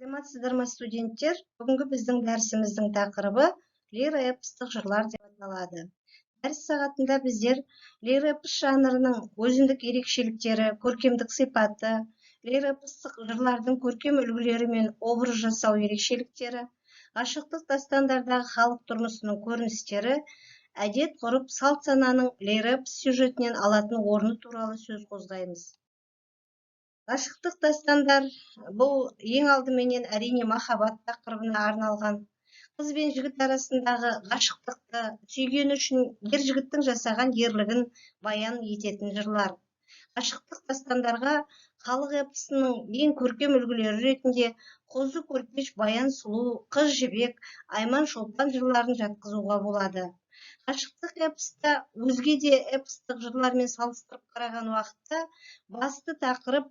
Саламатсыздар ма, студенттер? Бүгінгі біздің дәрісіміздің тақырыбы лиро-эпостық жырлар деп аталады. Дәріс сағатында біздер лиро-эпос жанрының өзіндік ерекшеліктері, көркемдік сипаты, лиро-эпостық жырлардың көркем үлгілері мен образ жасау ерекшеліктері, ғашықтық дастандардағы халық тұрмысының көріністері, әдет ғұрып салт сананың лиро-эпос сюжетінен алатын орны туралы сөз қозғаймыз. Ғашықтық дастандар бұл ең алдыменен әрине махаббат тақырыбына арналған. Қыз бен жігіт арасындағы ғашықтықты, сүйгені үшін ер жігіттің жасаған ерлігін баян ететін жырлар. Ғашықтық дастандарға халық эпосының ең көркем үлгілері ретінде қозы көрпеш, баян сұлу, қыз жібек, айман шолпан жырларын жатқызуға болады. Ғашықтық эпоста өзге де эпостық жырлармен салыстырып қараған уақытта басты тақырып,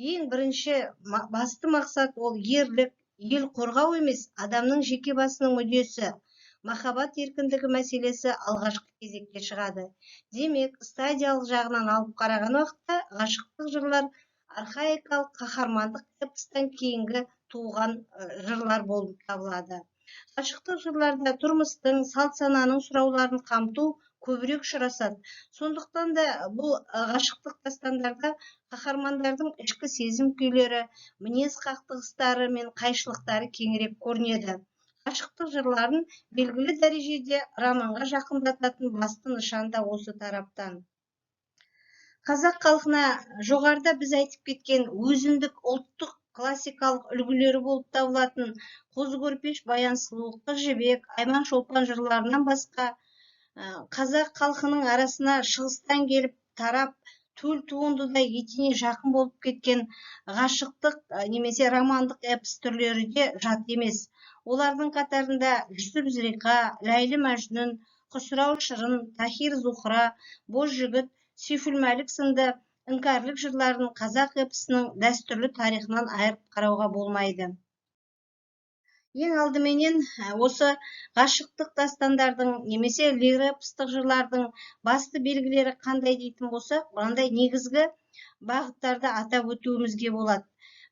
ең бірінші басты мақсат ол ерлік, ел қорғау емес, адамның жеке басының мүддесі, махаббат еркіндігі мәселесі алғашқы кезекке шығады. Демек, стадиялық жағынан алып қараған уақытта ғашықтық жырлар архаикалық қаһармандық эпостан кейінгі туған жырлар болып табылады. Ғашықтық жырларда тұрмыстың, салт сананың сұрауларын қамту көбірек ұшырасады. Сондықтан да бұл ғашықтық дастандарда қаһармандардың ішкі сезім күйлері, мінез қақтығыстары мен қайшылықтары кеңірек көрінеді. Ғашықтық жырларын белгілі дәрежеде романға жақындататын басты нышан да осы тараптан. Қазақ халқына жоғарыда біз айтып кеткен өзіндік ұлттық классикалық үлгілері болып табылатын қозы көрпеш, баян сұлу, қыз жібек, айман шолпан жырларынан басқа қазақ халқының арасына шығыстан келіп тарап төл туындыда етене жақын болып кеткен ғашықтық немесе романдық эпос түрлері де жат емес. Олардың қатарында Жүсіп Зілиха, Ләйлі Мәжнүн, Құсырау Шырын, Тахир Зухра, Боз жігіт, Сейфулмәлік сынды іңкәрлік жырларын қазақ эпосының дәстүрлі тарихынан айырып қарауға болмайды. Ең алдыменен осы ғашықтық дастандардың немесе лиро-эпостық жырлардың басты белгілері қандай дейтін болсақ, мынандай негізгі бағыттарды атап өтуімізге болады.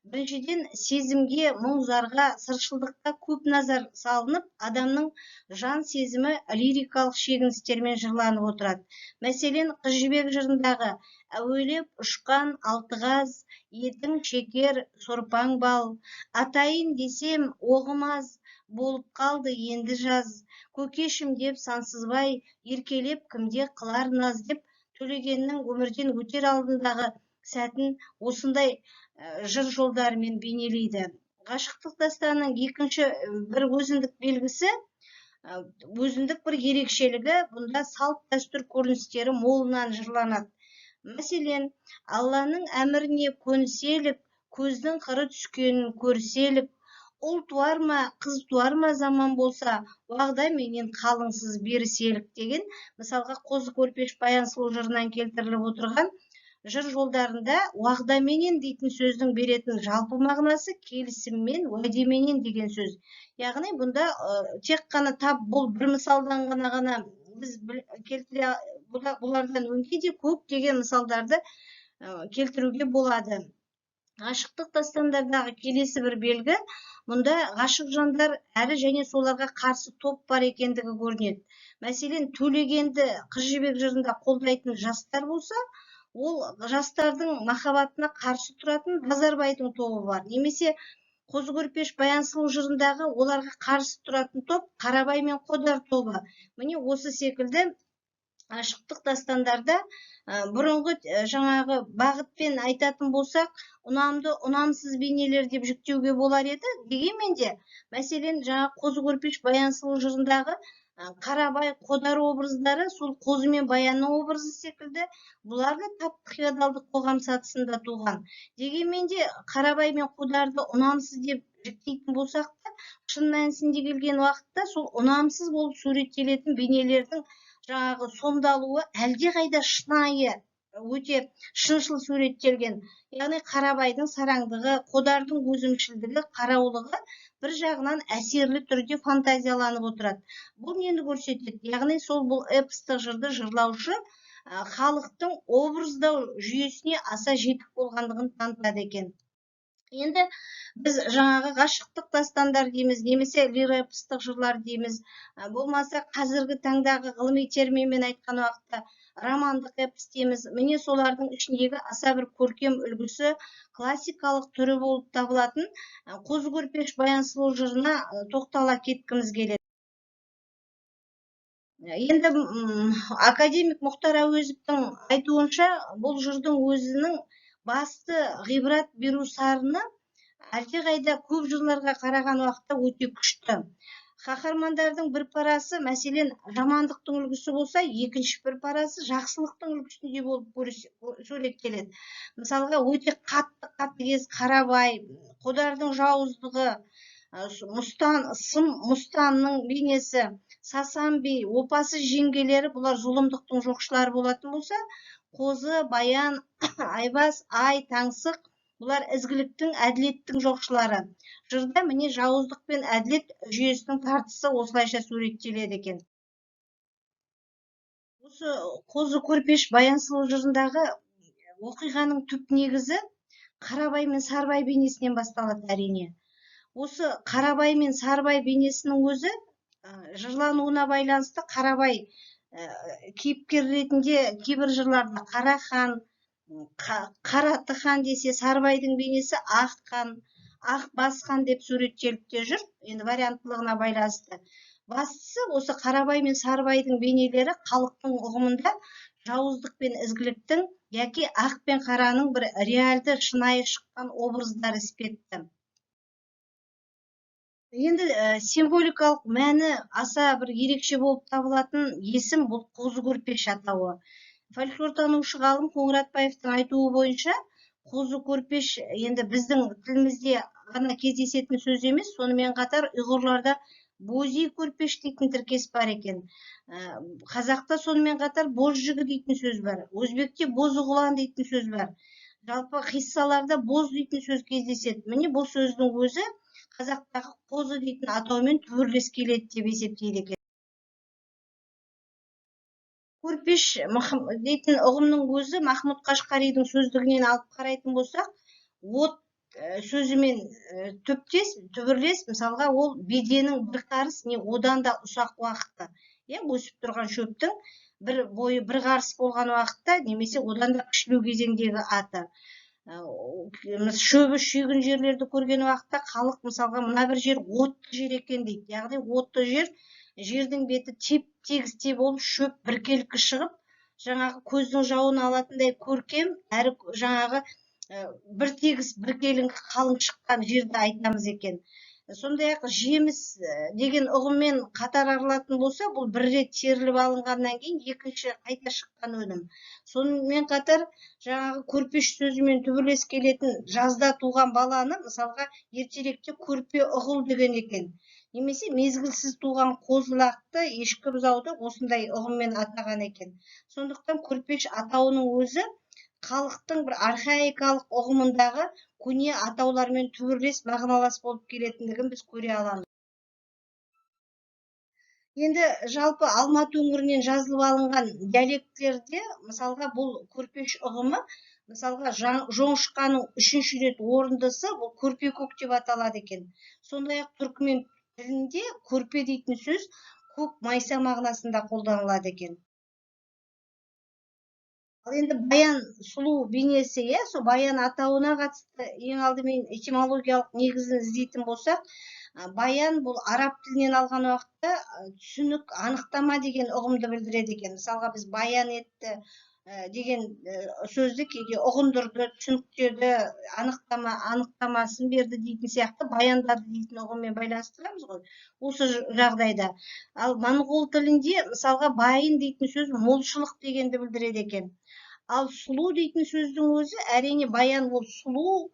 Біріншіден, сезімге, мұң-зарға, сыршылдыққа көп назар салынып, адамның жан сезімі лирикалық шегіністермен жырланып отырады. Мәселен, Қыз жібек жырындағы әуелеп ұшқан алтығаз, етің шекер, сорпаң бал, атайын десем оғымаз, болып қалды енді жаз, көкешім деп сансызбай, еркелеп кімде қылар наз деп Төлегеннің өмірден өтер алдындағы сәтін осындай жыр жолдарымен бейнелейді. Ғашықтық дастанының екінші бір өзіндік белгісі, өзіндік бір ерекшелігі, бұнда салт дәстүр көріністері молынан жырланады. Мәселен, Алланың әміріне көнселік, көздің қыры түскенін көрселік, ұл туар ма, қыз туар ма заман болса, уағда менен қалыңсыз беріселік деген, мысалға қозы көрпеш, баян сұлу жырынан келтіріліп отырған жыр жолдарында уағдаменен дейтін сөздің беретін жалпы мағынасы келісіммен, уәдеменен деген сөз. Яғни бұнда тек қана тап бұл бір мысалдан ғана біз келтіре, бұлардан өңге де көп деген мысалдарды келтіруге болады. Ғашықтық дастандардағы келесі бір белгі, мұнда ғашық жандар әрі және соларға қарсы топ бар екендігі көрінеді. Мәселен, Төлегенді Қыз жібек жырында қолдайтын жастар болса, ол жастардың махаббатына қарсы тұратын Базарбайдың тобы бар. Немесе Қозы көрпеш, баян сұлу жырындағы оларға қарсы тұратын топ Қарабай мен Қодар тобы. Міне осы секілді ғашықтық дастандарда бұрынғы жаңағы бағытпен айтатын болсақ, ұнамды, ұнамсыз бейнелер деп жіктеуге болар еді. Дегенмен де, мәселен, жаңа Қозы көрпеш, баян сұлу жырындағы Қарабай, Қодар образдары сол қозы мен баянның образы секілді, бұлар да таптық феодалдық қоғам сатысында туған. Дегенмен де Қарабай мен Қодарды ұнамсыз деп жіктейтін болсақ та, шын мәнісінде келген уақытта сол ұнамсыз болып суреттелетін бейнелердің жаңағы сомдалуы әлде қайда шынайы, өте шыншыл суреттелген. Яғни Қарабайдың сараңдығы, Қодардың өзімшілдігі, қараулығы бір жағынан әсерлі түрде фантазияланып отырады. Бұл нені көрсетеді? Яғни сол бұл эпостық жырды жырлаушы халықтың образдау жүйесіне аса жетік болғандығын танытады екен. Енді біз жаңағы ғашықтық дастандар дейміз, немесе лироэпостық жырлар дейміз. Болмаса қазіргі таңдағы ғылыми терминмен айтқан уақытта романдық эпос дейміз. Міне солардың ішіндегі аса бір көркем үлгісі классикалық түрі болып табылатын Қозы көрпеш баян сұлу жырына тоқтала кеткіміз келеді. Енді академик Мұхтар Әуезовтің айтуынша, бұл жырдың өзінің басты ғибрат беру сарыны әлдеқайда көп жырларға қараған уақытта өте күшті. Қаһармандардың бір парасы, мәселен, жамандықтың үлгісі болса, екінші бір парасы жақсылықтың үлгісінде болып суреттеледі. Мысалға, өте қатты қатыгез Қарабай, Қодардың жауыздығы, Мұстанның бейнесі, Сасан би, опасыз жеңгелері, бұлар зұлымдықтың жоқшылары болатын болса, Қозы, Баян, Айбас, Ай, Таңсық, бұлар ізгіліктің, әділеттің жоқшылары. Жырда міне жауыздық пен әділет жүйесінің тартысы осылайша суреттеледі екен. Осы Қозы көрпеш баян сұлу жырындағы оқиғаның түп негізі Қарабай мен Сарбай бейнесінен басталады әрине. Осы Қарабай мен Сарбай бейнесінің өзі жырлануына байланысты Қарабай кейіпкер ретінде кейбір жырларда Қара хан, Қараты хан десе, Сарбайдың бейнесі Ақ хан, Ақ бас хан деп суреттеліп те жүр, енді варианттылығына байланысты. Бастысы осы Қарабай мен Сарбайдың бейнелері халықтың ұғымында жауыздық пен ізгіліктің, яки ақ пен қараның бір реалды шынайы шыққан образдар іспетті. Енді символикалық мәні аса бір ерекше болып табылатын есім бұл Қозы көрпеш атауы. Фольклортанушы ғалым Қоңыратбаевтың айтуы бойынша, Қозы көрпеш енді біздің тілімізде ғана кездесетін сөз емес, сонымен қатар ұйғырларда бози көрпеш дейтін тіркес бар екен. Қазақта сонымен қатар боз жігі дейтін сөз бар. Өзбекте боз ұғылан дейтін сөз бар. Жалпы қиссаларда боз дейтін сөз кездеседі. Міне бұл сөздің өзі қазақтағы қозы дейтін атаумен түбірлес келеді деп есептейді екен. Көрпеш дейтін ұғымның өзі Махмұд Қашқаридің сөздігінен алып қарайтын болсақ, от сөзімен түбірлес, мысалға ол беденің бір қарыс не одан да ұсақ уақытта, өсіп тұрған шөптің бір бойы бір қарыс болған уақытта, немесе одан да кішілеу кезеңдегі аты. Шөбі шүйгін жерлерді көрген уақытта халық мысалға мына бір жер отты жер екен дейді. Яғни отты жердің беті тегіс болып шөп біркелкі шығып, жаңағы көздің жауын алатындай көркем, әрі жаңағы бір тегіс біркеліңкі қалың шыққан жерді айтамыз екен. Сондай-ақ жеміс деген ұғыммен қатар арылатын болса, бұл бір рет теріліп алынғаннан кейін екінші қайта шыққан өнім. Сонымен қатар жаңағы көрпеш сөзімен түбірлес келетін жазда туған баланы мысалға ертеректе көрпе ұғыл деген екен. Немесе мезгілсіз туған қозы-лақты, ешкі бұзауды осындай ұғыммен атаған екен. Сондықтан көрпеш атауының өзі халықтың бір архаикалық ұғымындағы көне атаулармен түбірлес мағыналас болып келетіндігін біз көре аламыз. Енді жалпы Алматы өңірінен жазылып алынған диалектілерде мысалға бұл көрпеш ұғымы, мысалға жоңышқаның 3-ші рет орындысы бұл көрпе-көк деп аталады екен. Сондай-ақ түркмен тілінде көрпе дейтін сөз көк майса мағынасында қолданылады екен. Ал енді баян сұлу бейнесі, сол баян атауына қатысты ең алдымен этимологиялық негізін іздейтін болсақ, баян бұл араб тілінен алған уақытта түсінік, анықтама деген ұғымды білдіреді екен. Мысалға біз баян етті деген сөзді кейде ұғындырды, түсініктеді, анықтамасын берді дейтін сияқты баяндады дейтін ұғыммен байланыстырамыз ғой осы жағдайда. Ал моңғол тілінде мысалға байын дейтін сөз молшылық дегенді білдіреді екен. Ал сұлу дейтін сөздің өзі әрине баян ол сұлу,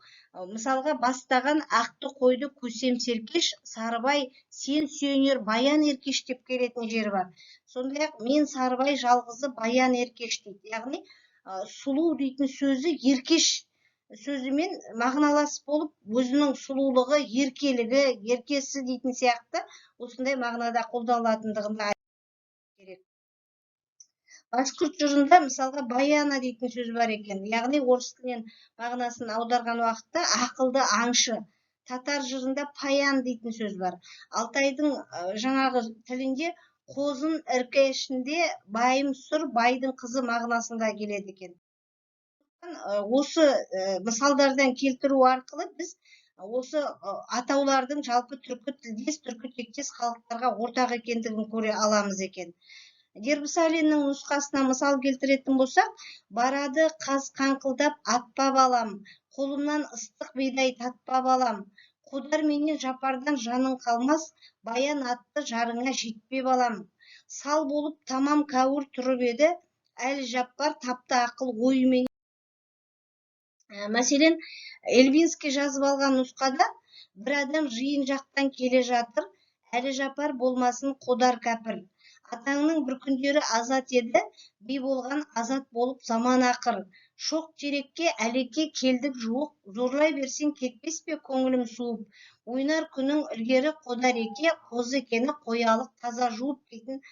мысалға бастаған ақты қойды көсем серкеш, Сарыбай сен сүйенер баян еркеш деп келетін жері бар. Сондай-ақ мен Сарыбай жалғызы баян еркеш дейді. Яғни сұлу дейтін сөзі еркеш сөзімен мағыналас болып, өзінің сұлулығы, еркелігі, еркесі дейтін сияқты осындай мағынада қолданылатындығын да айту керек. башқұрт жырында мысалға баяна дейтін сөз бар екен, яғни орыс тілінен мағынасын аударған уақытта ақылды аңшы. Татар жырында паян дейтін сөз бар. Алтайдың жаңағы тілінде қозын ірке ішінде байым сұр байдың қызы мағынасында келеді екен. Осы мысалдардан келтіру арқылы біз осы атаулардың жалпы түркі тілдес, түркі тектес халықтарға ортақ екендігін көре аламыз екен. Дербісәлінің нұсқасына мысал келтіретін болсақ, барады қаз қаңқылдап атпа балам, қолымнан ыстық бидай татпа балам, қодар менен жапардан жаның қалмас, баян атты жарыңа жетпе балам. Сал болып тамам кәуір тұрып еді, әлі жаппар тапты ақыл ойымен. Мәселен, Эльвинский жазып алған нұсқада бір адам жиын жақтан келе жатыр, әлі жапар болмасын қодар кәпір. Атаңның бір күндері азат еді, би болған азат болып заман ақыр. Шоқ терекке әлекке келдік жуық, зорлай берсең кетпес пе көңілім суып. Ойнар күнің ілгері қодар еке, қозы екені қоялық таза жуып дейтін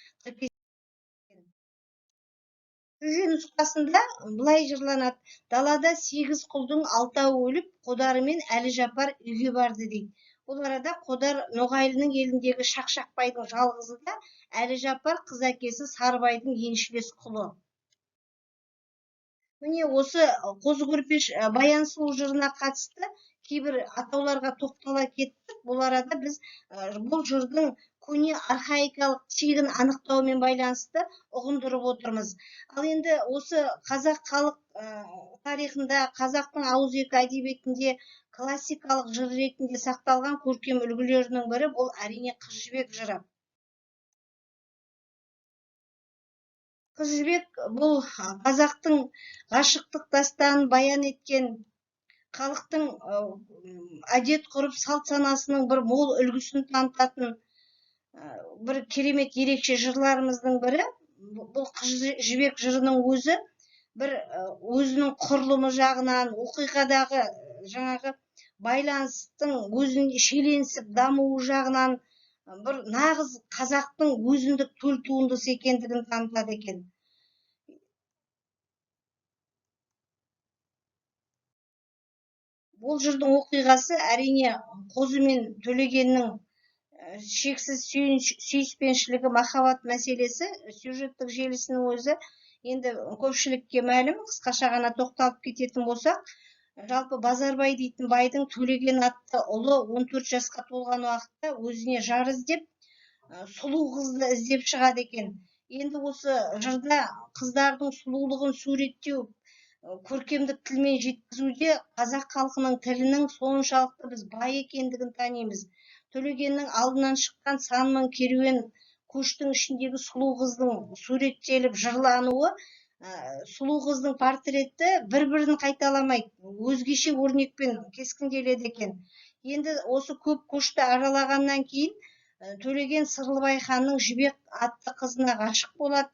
Жүже нұсқасында былай жырланады: далада 8 құлдың 6-ы өліп, қодарымен әлі жапар үйге барды дейді. Бұл арада қодар Ноғайлының еліндегі Шақшақбайдың жалғызы да, әлі жапар қыз әкесі Сарыбайдың еншілес құлы. Міне осы қозы көрпеш баян сұлу жырына қатысты кейбір атауларға тоқтала кеттік. Бұл арада біз бұл жырдың көне архаикалық тегін анықтаумен байланысты ұғындырып отырмыз. Ал енді осы қазақ халық тарихында, қазақтың ауызекі әдебиетінде классикалық жыр ретінде сақталған көркем үлгілерінің бірі бұл әрине Қыз жібек жыры. Қыз жібек бұл қазақтың ғашықтық дастанын баян еткен, халықтың әдет ғұрып салт санасының бір мол үлгісін танытатын бір керемет ерекше жырларымыздың бірі. Бұл Қыз жібек жырының өзі бір өзінің құрылымы жағынан, оқиғадағы жаңағы байланыстың өзін шиеленісіп дамуы жағынан бір нағыз қазақтың өзіндік төл туындысы екендігін танытады екен. Бұл жырдың оқиғасы әрине Қозы мен Төлегеннің шексіз сүйіспеншілігі, махаббат мәселесі, сюжеттік желісінің өзі енді көпшілікке мәлім. Қысқаша ғана тоқталып кететін болсақ, жалпы Базарбай дейтін байдың Төлеген атты ұлы 14 жасқа толған уақытта өзіне жар іздеп, сұлу қызды іздеп шығады екен. Енді осы жырда қыздардың сұлулығын суреттеу, көркемдік тілмен жеткізуде қазақ халқының тілінің соншалықты біз бай екендігін танимыз. Төлегеннің алдынан шыққан сан мың керуен көштің ішіндегі сұлу қыздың суреттеліп жырлануы, сұлу қыздың портреті бір-бірін қайталамайды, өзгеше өрнекпен кескінделеді екен. Енді осы көп көшті аралағаннан кейін Төлеген Сырлыбай ханның Жібек атты қызына ғашық болады.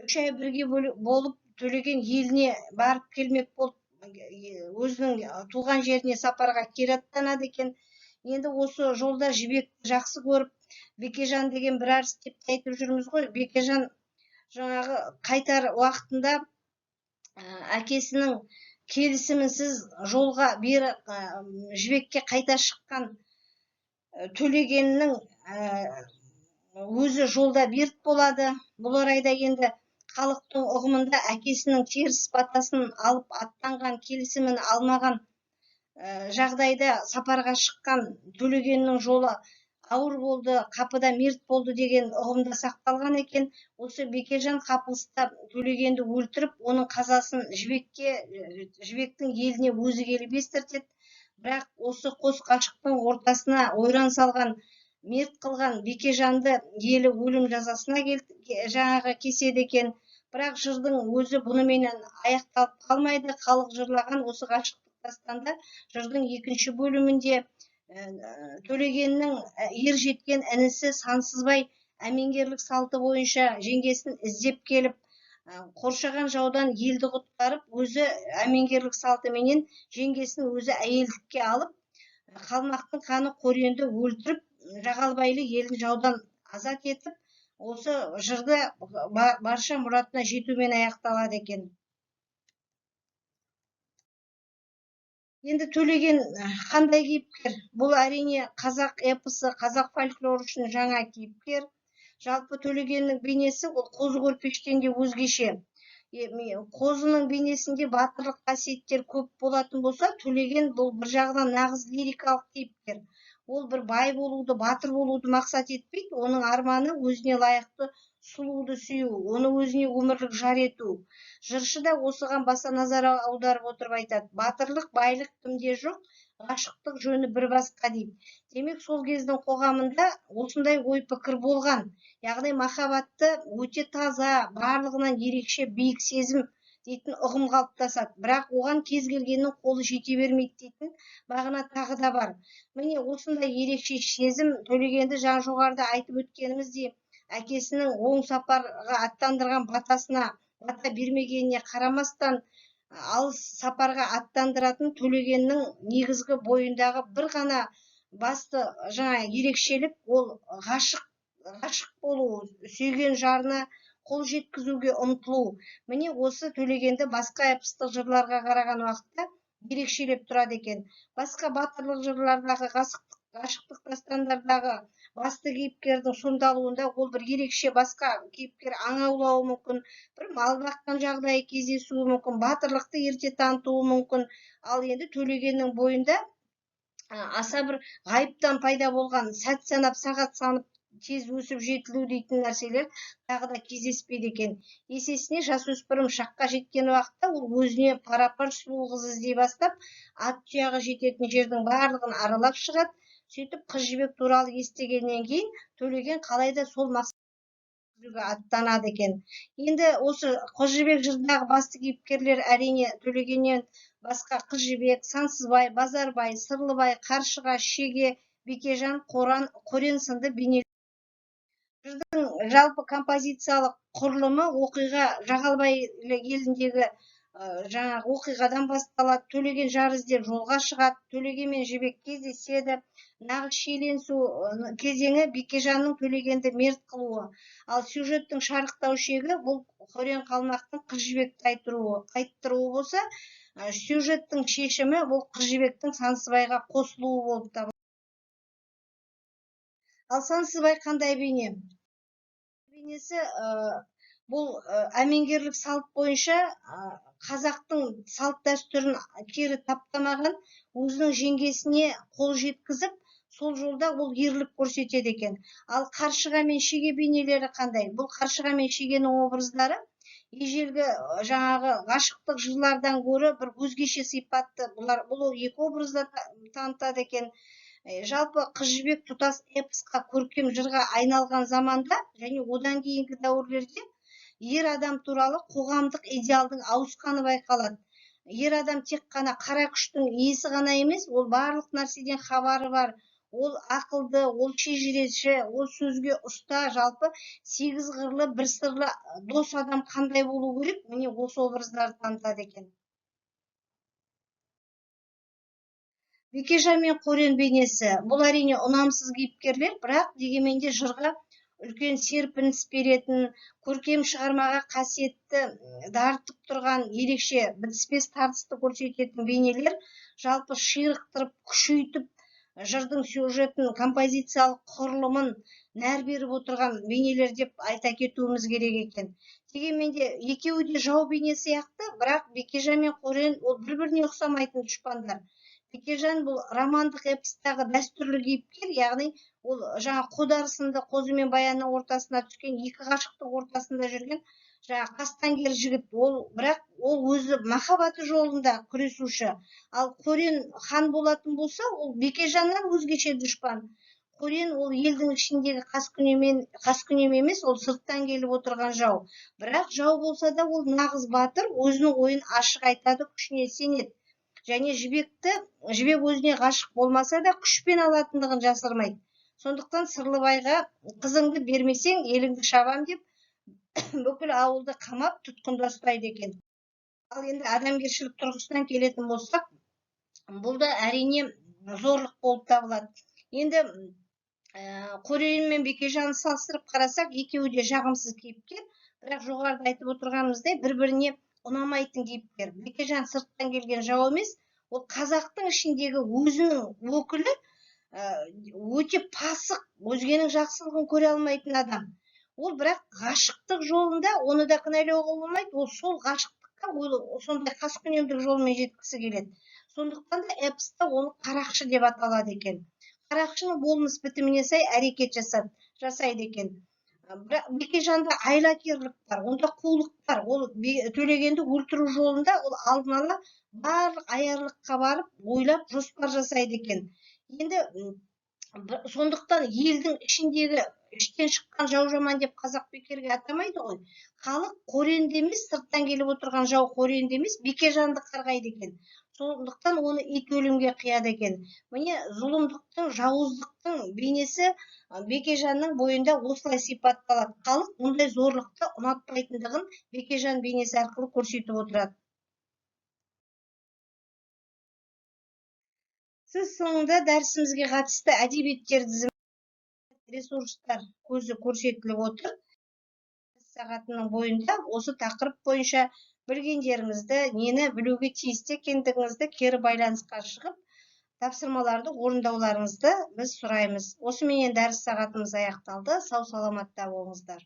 3 ай бірге болып Төлеген еліне барып келмек болып, өзінің туған жеріне сапарға кері аттанады екен. Енді осы жолда Жібекті жақсы көріп, Бекежан деген бір арыс деп айтып жүрміз ғой. Бекежан жаңағы қайтар уақытында әкесінің келісімінсіз жолға Жібекке қайта шыққан Төлегеннің өзі жолда берт болады. Бұл орайда енді халықтың ұғымында әкесінің теріс батасын алып аттанған, келісімін алмаған жағдайда сапарға шыққан Төлегеннің жолы ауыр болды, қапыда мерт болды деген ұғымда сақталған екен. Осы Бекежан қапылыста Төлегенді өлтіріп, оның қазасын Жібектің еліне өзі келіп естіртеді. Бірақ осы қос ғашықтың ортасына ойран салған, мерт қылған Бекежанды елі өлім жазасына жаңағы кеседі екен. Бірақ жырдың өзі бұнымен аяқталып қалмайды. Халық жырлаған осы ғашықтық дастанда жырдың 2-ші бөлімінде Төлегеннің ер жеткен інісі Сансызбай әмеңгерлік салты бойынша жеңгесін іздеп келіп, қоршаған жаудан елді құтқарып, өзі әмеңгерлік салтыменен жеңгесін өзі әйелдікке алып, қалмақтың ханы Қоренді өлтіріп, Жағалбайлы елін жаудан азат етіп, осы жырда барша мұратына жетумен аяқталады екен. Енді Төлеген қандай кейіпкер? Бұл әрине қазақ эпосы, қазақ фольклоры үшін жаңа кейіпкер. Жалпы Төлегеннің бейнесі ол қозы көрпештен де өзгеше. Қозының бейнесінде батырлық қасиеттер көп болатын болса, Төлеген бұл бір жағынан нағыз лирикалық кейіпкер. Ол бір бай болуды, батыр болуды мақсат етпейді, оның арманы өзіне лайықты сұлуды сүю, оны өзіне өмірлік жар ету. Жыршы да осыған баса назар аударып отырып айтады: батырлық, байлық кімде жоқ, ғашықтық жөні бір басқа дейді. Демек, сол кездің қоғамында осындай ой пікір болған. Яғни махаббатты өте таза, барлығынан ерекше биік сезім дейтін ұғым қалыптасады. Бірақ оған кез келгеннің қолы жете бермейді дейтін мағына тағы да бар. Міне осындай ерекше сезім Төлегенді жаңа жоғарыда айтып өткеніміздей, әкесінің оң сапарға аттандырған бата бермегеніне қарамастан алыс сапарға аттандыратын Төлегеннің негізгі бойындағы бір ғана басты жаңа ерекшелік ол ғашық болу, сүйген жарына қол жеткізуге ұмтылу. Міне осы Төлегенді басқа эпостық жырларға қараған уақытта ерекшелеп тұрады екен. Басқа батырлық жырлардағы ғашықтық дастандардағы басты кейіпкердің сомдалуында ол бір ерекше басқа кейіпкер аң аулауы мүмкін, бір мал баққан жағдайы кездесуі мүмкін, батырлықты ерте танытуы мүмкін. Ал енді Төлегеннің бойында аса бір ғайыптан пайда болған, сәт санап, сағат санап тез өсіп жетілу дейтін нәрселер тағы да кездеспейді екен. Есесіне жасөспірім шаққа жеткен уақытта ол өзіне пара-пар сұлу қыз іздей бастап, ат тұяғы жететін жердің барлығын аралап шығады. Сөйтіп қыз жібек туралы естігеннен кейін Төлеген қалайда сол мақсатқа аттанады екен. Енді осы қыз жібек жырындағы басты кейіпкерлер әрине Төлегеннен басқа қыз жібек, Сансызбай, Базарбай, Сырлыбай, Қаршыға, Шеге, Бекежан, Қорен сынды бейнелер. Жырдың жалпы композициялық құрылымы оқиға Жағалбай еліндегі жаңағы оқиғадан басталады. Төлеген жар іздеп жолға шығады, Төлеген мен жібек кездеседі. Нағыз шиеленісу кезеңі Бекежанның Төлегенді мерт қылуы. Ал сюжеттің шарықтау шегі бұл Қорен қалмақтың қыз жібекті айттыруы болса, сюжеттің шешімі бұл қыз жібектің Сансызбайға қосылуы болып табылады. Ал Сансызбай қандай бейне? Бейнесі бұл әмеңгерлік салт бойынша қазақтың салт дәстүрін кері таптамаған, өзінің жеңгесіне қол жеткізіп, сол жолда ол ерлік көрсетеді екен. Ал Қаршыға мен Шеге бейнелері қандай? Бұл Қаршыға мен Шегенің образдары ежелгі жаңағы ғашықтық жырлардан гөрі бір өзгеше сипатты. Бұл екі образда танытады екен. Жалпы қыз жібек тұтас эпосқа, көркем жырға айналған заманда және одан кейінгі дәуірлерде ер адам туралы қоғамдық идеалдың ауысқаны байқалады. Ер адам тек қана қара күштің иесі ғана емес, ол барлық нәрседен хабары бар, ол ақылды, ол шежіреші, ол сөзге ұста, жалпы сегіз қырлы, бір сырлы дос адам қандай болу керек? Міне осы образдарды танытады екен. Бекежан мен Қорен бейнесі бұл әрине ұнамсыз кейіпкерлер, бірақ дегенмен де жырға үлкен серпіліс беретін, көркем шығармаға қасиетті дарытып тұрған ерекше бітіспес тартысты көрсететін бейнелер, жалпы ширықтырып, күшейтіп, жырдың сюжетін, композициялық құрылымын нәр беріп отырған бейнелер деп айта кетуіміз керек екен. Дегенмен де екеуі де жау бейне сияқты, бірақ Бекежан мен Қорен ол бір-біріне ұқсамайтын дұшпандар. Бекежан бұл романдық эпостағы дәстүрлі кейіпкер, яғни ол жаңа Қодар сынды қозы мен баянның ортасына түскен, екі ғашықтың ортасында жүрген жаңа қастангер жігіт. Бірақ ол өзі махаббаты жолында күресуші. Ал Қорен хан болатын болса, ол Бекежаннан өзгеше дұшпан. Қорен ол елдің ішіндегі қаскүнем емес, ол сырттан келіп отырған жау. Бірақ жау болса да ол нағыз батыр, өзінің ойын ашық айтады, күшіне сенеді. Және жібек өзіне ғашық болмаса да күшпен алатындығын жасырмайды. Сондықтан Сырлыбайға қызыңды бермесең еліңді шабам деп бүкіл ауылды қамап тұтқында ұстайды екен. Ал енді адамгершілік тұрғысынан келетін болсақ, бұл да әрине зорлық болып табылады. Енді Қорен мен Бекежанды салыстырып қарасақ, екеуі де жағымсыз кейіпкер, бірақ жоғарыда айтып отырғанымыздай бір-біріне ұнамайтын кейіпкер. Бекежан сырттан келген жау емес, ол қазақтың ішіндегі өзінің өкілі, өте пасық, өзгенің жақсылығын көре алмайтын адам. Ол бірақ ғашықтық жолында, оны да кінәлауға болмайды, ол сол ғашықтыққа сондай қаскүнемдік жолмен жеткісі келеді. Сондықтан да эпоста оны қарақшы деп аталады екен. Қарақшының болмыс бітіміне сай әрекет жасайды екен. Бірақ Бекежанда айлакерлік бар, онда қулық бар. Ол Төлегенді өлтіру жолында ол алдын ала барлық аярлыққа барып, ойлап, жоспар жасайды екен. Енді сондықтан елдің іштен шыққан жау жаман деп қазақ бекерге атамайды ғой. Халық Қоренді емес, сырттан келіп отырған жау Қоренді емес, Бекежанды қарғайды екен. Сондықтан оны ит өлімге қияды екен. Міне зұлымдықтың, жауыздықтың бейнесі Бекежанның бойында осылай сипатталады. Халық мұндай зорлықты ұнатпайтындығын Бекежан бейнесі арқылы көрсетіп отырады. Сіз соңында дәрісімізге қатысты әдебиеттер тізімі, ресурстар көзі көрсетіліп отыр. Сағатының бойында осы тақырып бойынша білгендеріңізді, нені білуге тиісті екендігіңізді кері байланысқа шығып, тапсырмаларды орындауларыңызды біз сұраймыз. Осыменен дәріс сағатымыз аяқталды. Сау саламатта болыңыздар.